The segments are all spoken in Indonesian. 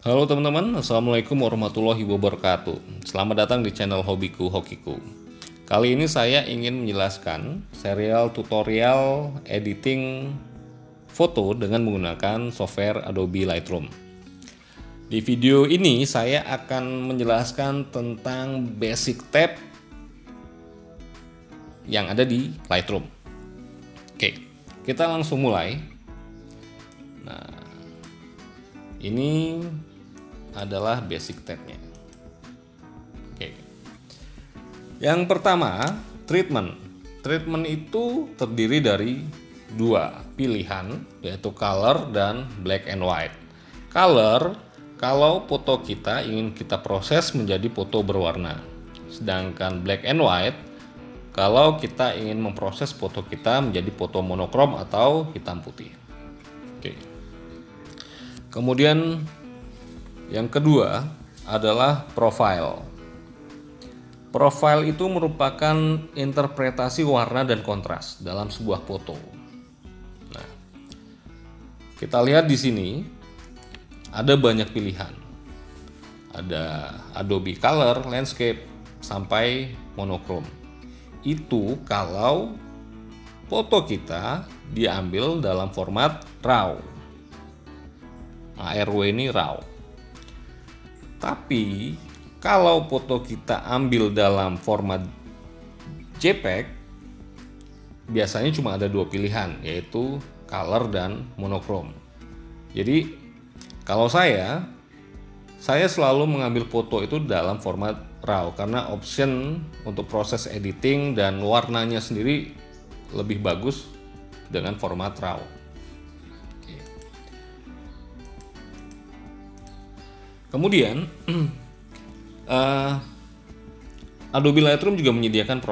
Halo teman-teman, Assalamualaikum warahmatullahi wabarakatuh. Selamat datang di channel Hobiku Hokiku. Kali ini saya ingin menjelaskan serial tutorial editing foto dengan menggunakan software Adobe Lightroom. Di video ini saya akan menjelaskan tentang basic tab yang ada di Lightroom. Oke, kita langsung mulai. Nah, ini adalah basic tabnya. Oke. Yang pertama, treatment. Treatment itu terdiri dari dua pilihan, yaitu color dan black and white. Color, kalau foto kita ingin kita proses menjadi foto berwarna. Sedangkan black and white, kalau kita ingin memproses foto kita menjadi foto monokrom atau hitam putih. Oke. Kemudian yang kedua adalah profile. Profile itu merupakan interpretasi warna dan kontras dalam sebuah foto. Nah, kita lihat di sini ada banyak pilihan. Ada Adobe Color, Landscape, sampai monokrom. Itu kalau foto kita diambil dalam format RAW. ARW ini RAW. Tapi kalau foto kita ambil dalam format JPEG, biasanya cuma ada dua pilihan, yaitu color dan monokrom. Jadi kalau saya selalu mengambil foto itu dalam format RAW karena option untuk proses editing dan warnanya sendiri lebih bagus dengan format RAW. Kemudian Adobe Lightroom juga menyediakan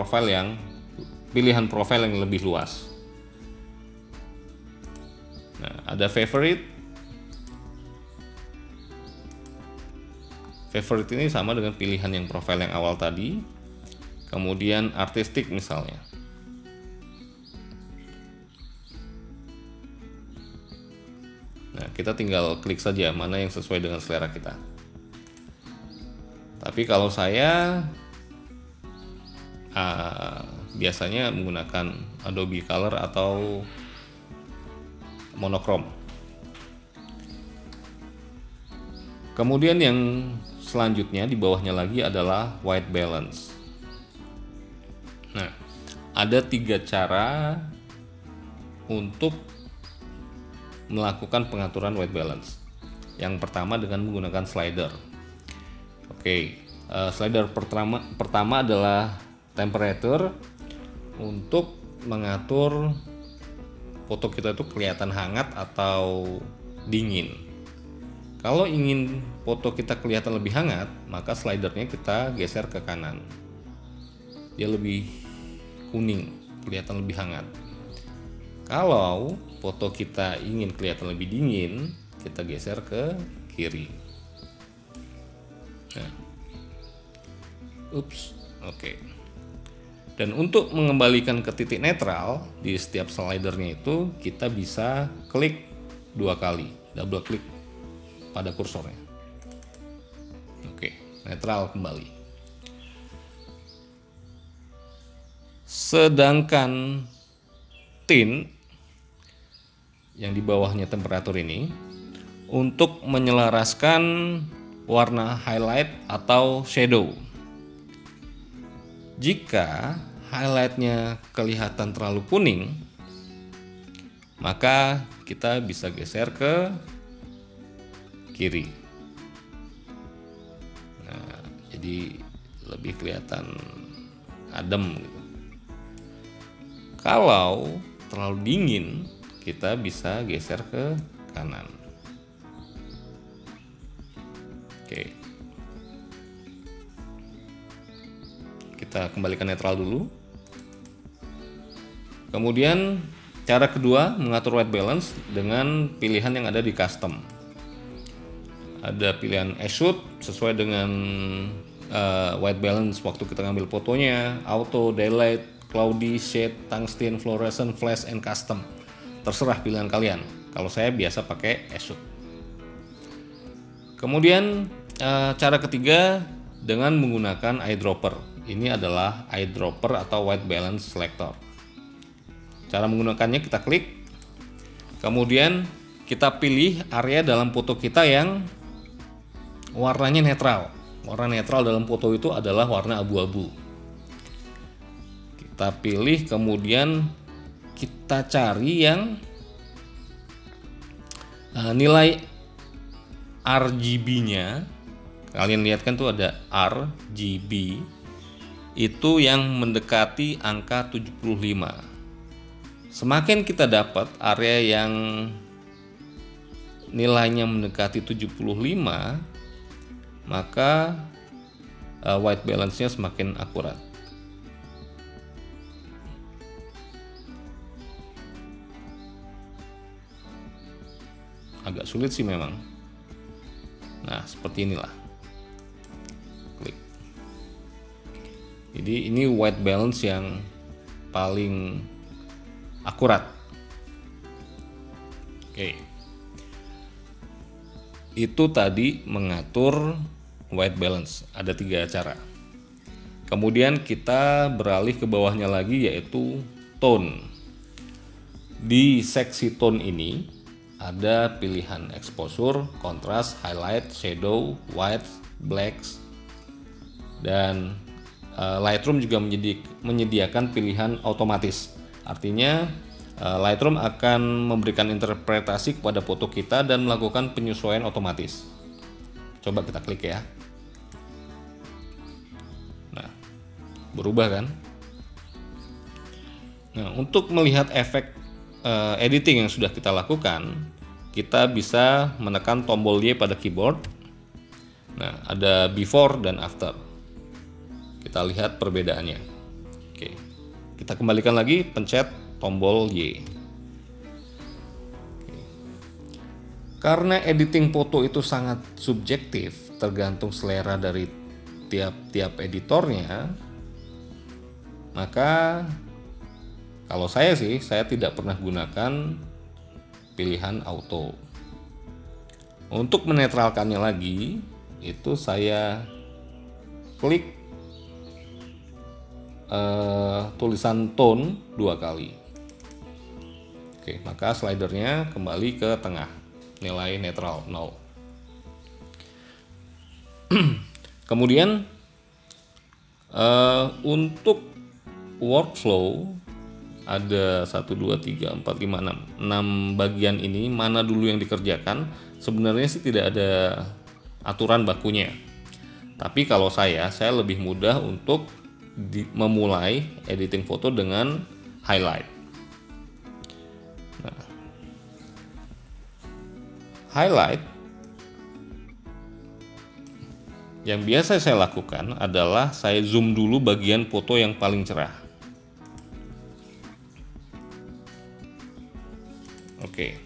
pilihan profile yang lebih luas. Nah, ada favorite. Favorite ini sama dengan pilihan yang profile yang awal tadi. Kemudian artistic misalnya. Nah, kita tinggal klik saja mana yang sesuai dengan selera kita. Tapi kalau saya biasanya menggunakan Adobe Color atau monokrom. Kemudian yang selanjutnya di bawahnya lagi adalah white balance. Nah, ada 3 cara untuk melakukan pengaturan white balance. Yang pertama dengan menggunakan slider. Oke, slider pertama adalah temperature untuk mengatur foto kita itu kelihatan hangat atau dingin. Kalau ingin foto kita kelihatan lebih hangat, maka slidernya kita geser ke kanan. Dia lebih kuning, kelihatan lebih hangat. Kalau foto kita ingin kelihatan lebih dingin, kita geser ke kiri. Nah, oke. Dan untuk mengembalikan ke titik netral di setiap slidernya itu, kita bisa klik 2 kali, double klik pada kursornya. Oke, netral kembali. Sedangkan tint yang di bawahnya temperatur ini untuk menyelaraskan warna highlight atau shadow. Jika highlightnya kelihatan terlalu kuning, maka kita bisa geser ke kiri. Nah, jadi lebih kelihatan adem gitu. Kalau terlalu dingin, kita bisa geser ke kanan. Oke. Kita kembalikan netral dulu. Kemudian cara kedua mengatur white balance dengan pilihan yang ada di custom. Ada pilihan shoot sesuai dengan white balance waktu kita ngambil fotonya, auto, daylight, cloudy, shade, tungsten, fluorescent, flash, and custom. Terserah pilihan kalian. Kalau saya biasa pakai shoot. Kemudian cara ketiga dengan menggunakan eyedropper. Ini adalah eyedropper atau white balance selector. Cara menggunakannya kita klik, kemudian kita pilih area dalam foto kita yang warnanya netral. Warna netral dalam foto itu adalah warna abu-abu. Kita pilih, kemudian kita cari yang nilai RGB-nya. Kalian lihat kan tuh ada RGB, itu yang mendekati angka 75. Semakin kita dapat area yang nilainya mendekati 75, maka white balance-nya semakin akurat. Agak sulit sih memang. Nah, seperti inilah. Klik. Jadi ini white balance yang paling akurat. Oke. Itu tadi mengatur white balance. Ada 3 cara. Kemudian kita beralih ke bawahnya lagi, yaitu tone. Di seksi tone ini ada pilihan exposure, kontras, highlight, shadow, white, blacks, dan Lightroom juga menyediakan pilihan otomatis. Artinya Lightroom akan memberikan interpretasi kepada foto kita dan melakukan penyesuaian otomatis. Coba kita klik ya. Nah, berubah kan? Nah, untuk melihat efek editing yang sudah kita lakukan, kita bisa menekan tombol Y pada keyboard. Nah, ada before dan after. Kita lihat perbedaannya. Oke. Kita kembalikan lagi, pencet tombol Y. Oke. Karena editing foto itu sangat subjektif, tergantung selera dari tiap-tiap editornya, maka kalau saya sih, saya tidak pernah gunakan pilihan auto. Untuk menetralkannya lagi, itu saya klik tulisan tone 2 kali. Oke, maka slidernya kembali ke tengah, nilai netral 0. Kemudian untuk workflow ada 1, 2, 3, 4, 5, 6 bagian ini, mana dulu yang dikerjakan. Sebenarnya sih tidak ada aturan bakunya, tapi kalau saya lebih mudah untuk memulai editing foto dengan highlight. Nah, highlight yang biasa saya lakukan adalah saya zoom dulu bagian foto yang paling cerah. Oke.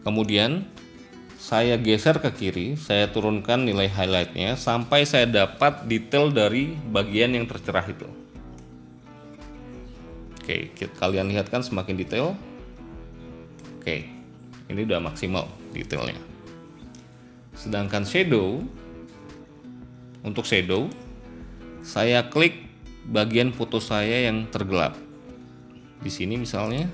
Kemudian saya geser ke kiri, saya turunkan nilai highlightnya sampai saya dapat detail dari bagian yang tercerah itu. Oke, kalian lihat kan semakin detail. Oke, ini udah maksimal detailnya. Sedangkan shadow, untuk shadow, saya klik bagian foto saya yang tergelap. Di sini misalnya.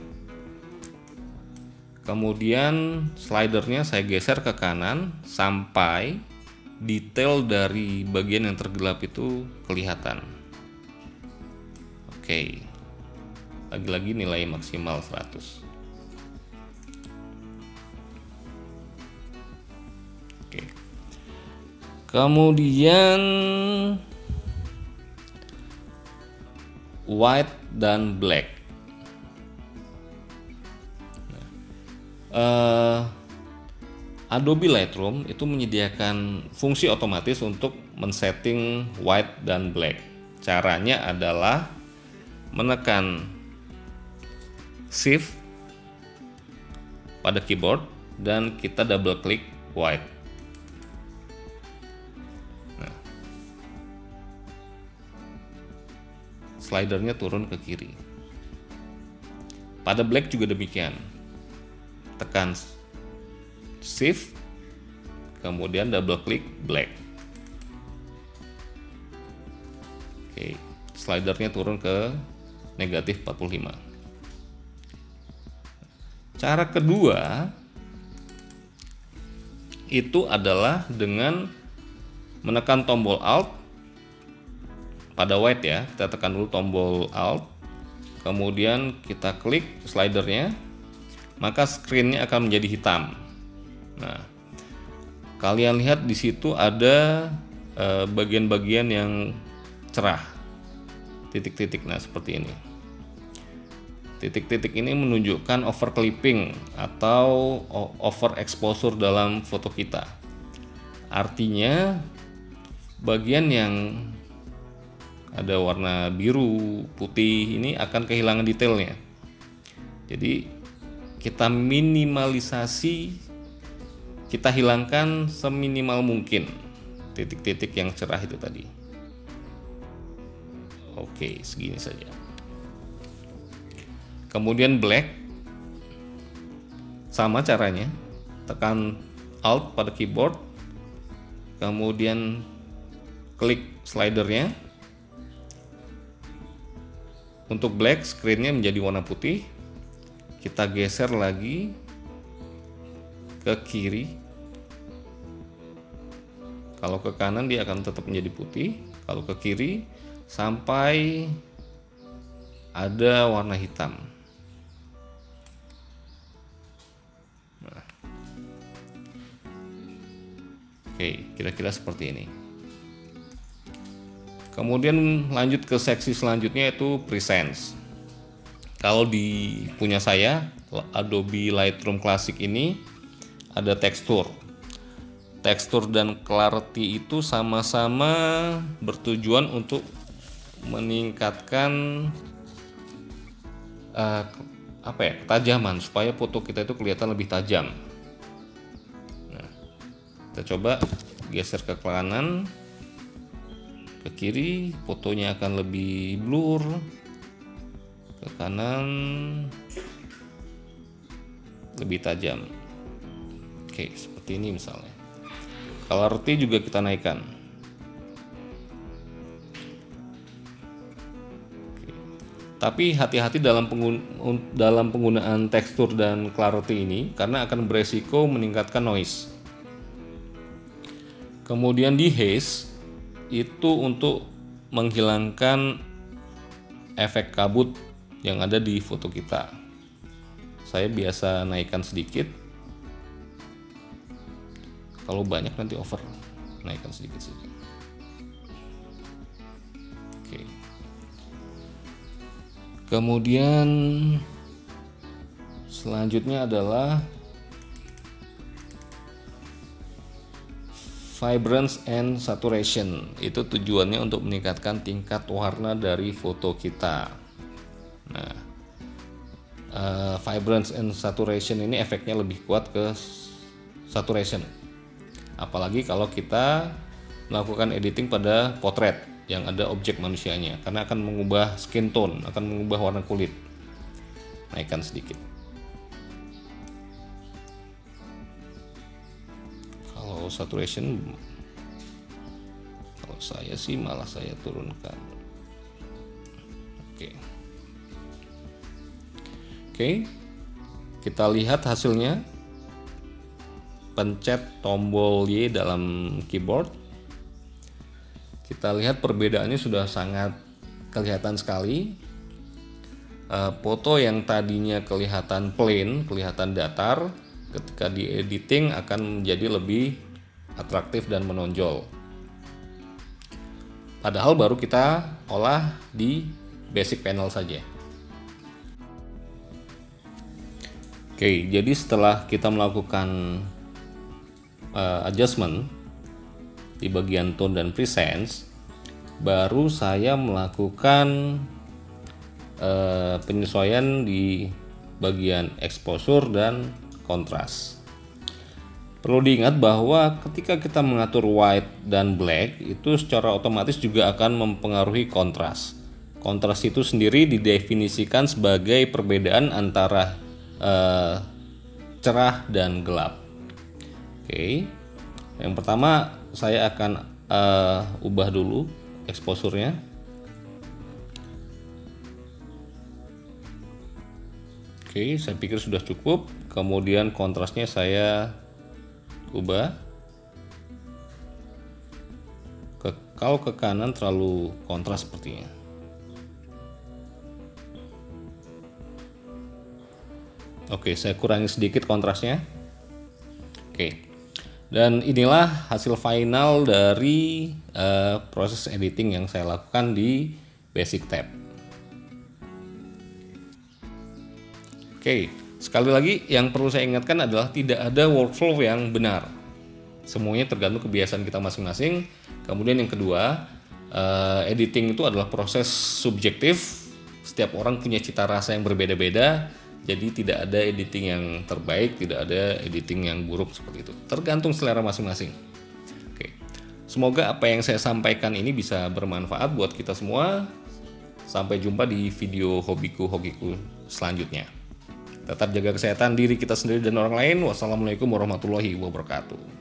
Kemudian slidernya saya geser ke kanan sampai detail dari bagian yang tergelap itu kelihatan. Oke. Lagi-lagi nilai maksimal 100. Oke. Kemudian white dan black. Adobe Lightroom itu menyediakan fungsi otomatis untuk men-setting white dan black. Caranya adalah menekan Shift pada keyboard dan kita double klik white. Nah, slidernya turun ke kiri. Pada black juga demikian. Tekan Shift, kemudian double klik black. Oke, slidernya turun ke negatif 45. Cara kedua itu adalah dengan menekan tombol Alt pada white ya. Kita tekan dulu tombol Alt, kemudian kita klik slidernya, maka screen-nya akan menjadi hitam. Nah, kalian lihat di situ ada bagian-bagian yang cerah, titik-titik. Nah, seperti ini. Titik-titik ini menunjukkan overclipping atau overexposure dalam foto kita. Artinya bagian yang ada warna biru, putih ini akan kehilangan detailnya. Jadi kita minimalisasi, kita hilangkan seminimal mungkin titik-titik yang cerah itu tadi. Oke, segini saja. Kemudian black, sama caranya, tekan Alt pada keyboard, kemudian klik slidernya. Untuk black, screen-nya menjadi warna putih. Kita geser lagi ke kiri. Kalau ke kanan dia akan tetap menjadi putih, kalau ke kiri sampai ada warna hitam. Nah. Oke, kira-kira seperti ini. Kemudian lanjut ke seksi selanjutnya, yaitu presence. Kalau di punya saya Adobe Lightroom Classic ini ada tekstur. Tekstur dan clarity itu sama-sama bertujuan untuk meningkatkan ketajaman, supaya foto kita itu kelihatan lebih tajam. Nah, kita coba geser ke kanan, ke kiri, fotonya akan lebih blur, ke kanan lebih tajam. Oke, seperti ini misalnya. Clarity juga kita naikkan. Tapi hati-hati dalam penggunaan tekstur dan clarity ini, karena akan beresiko meningkatkan noise. Kemudian di haze itu untuk menghilangkan efek kabut yang ada di foto kita. Saya biasa naikkan sedikit. Kalau banyak nanti over, naikkan sedikit saja. Oke. Kemudian selanjutnya adalah vibrance and saturation. Itu tujuannya untuk meningkatkan tingkat warna dari foto kita. Nah, vibrance and saturation ini efeknya lebih kuat ke saturation. Apalagi kalau kita melakukan editing pada potret yang ada objek manusianya, karena akan mengubah skin tone, akan mengubah warna kulit. Naikkan sedikit. Kalau saturation, kalau saya sih malah saya turunkan. Oke, kita lihat hasilnya. Pencet tombol Y dalam keyboard. Kita lihat perbedaannya sudah sangat kelihatan sekali. Foto yang tadinya kelihatan plain, kelihatan datar, ketika di editing akan menjadi lebih atraktif dan menonjol. Padahal baru kita olah di basic panel saja. Oke, jadi setelah kita melakukan adjustment di bagian tone dan presence, baru saya melakukan penyesuaian di bagian exposure dan kontras. Perlu diingat bahwa ketika kita mengatur white dan black, itu secara otomatis juga akan mempengaruhi kontras. Kontras itu sendiri didefinisikan sebagai perbedaan antara cerah dan gelap. Oke. Yang pertama saya akan ubah dulu exposure-nya. Oke, saya pikir sudah cukup. Kemudian kontrasnya saya ubah. Kalau ke kanan terlalu kontras sepertinya. Oke, saya kurangi sedikit kontrasnya. Oke. Dan inilah hasil final dari proses editing yang saya lakukan di Basic Tab. Oke, sekali lagi yang perlu saya ingatkan adalah tidak ada workflow yang benar. Semuanya tergantung kebiasaan kita masing-masing. Kemudian yang kedua, editing itu adalah proses subjektif. Setiap orang punya cita rasa yang berbeda-beda. Jadi tidak ada editing yang terbaik, tidak ada editing yang buruk seperti itu. Tergantung selera masing-masing. Oke. Semoga apa yang saya sampaikan ini bisa bermanfaat buat kita semua. Sampai jumpa di video hobiku selanjutnya. Tetap jaga kesehatan diri kita sendiri dan orang lain. Wassalamualaikum warahmatullahi wabarakatuh.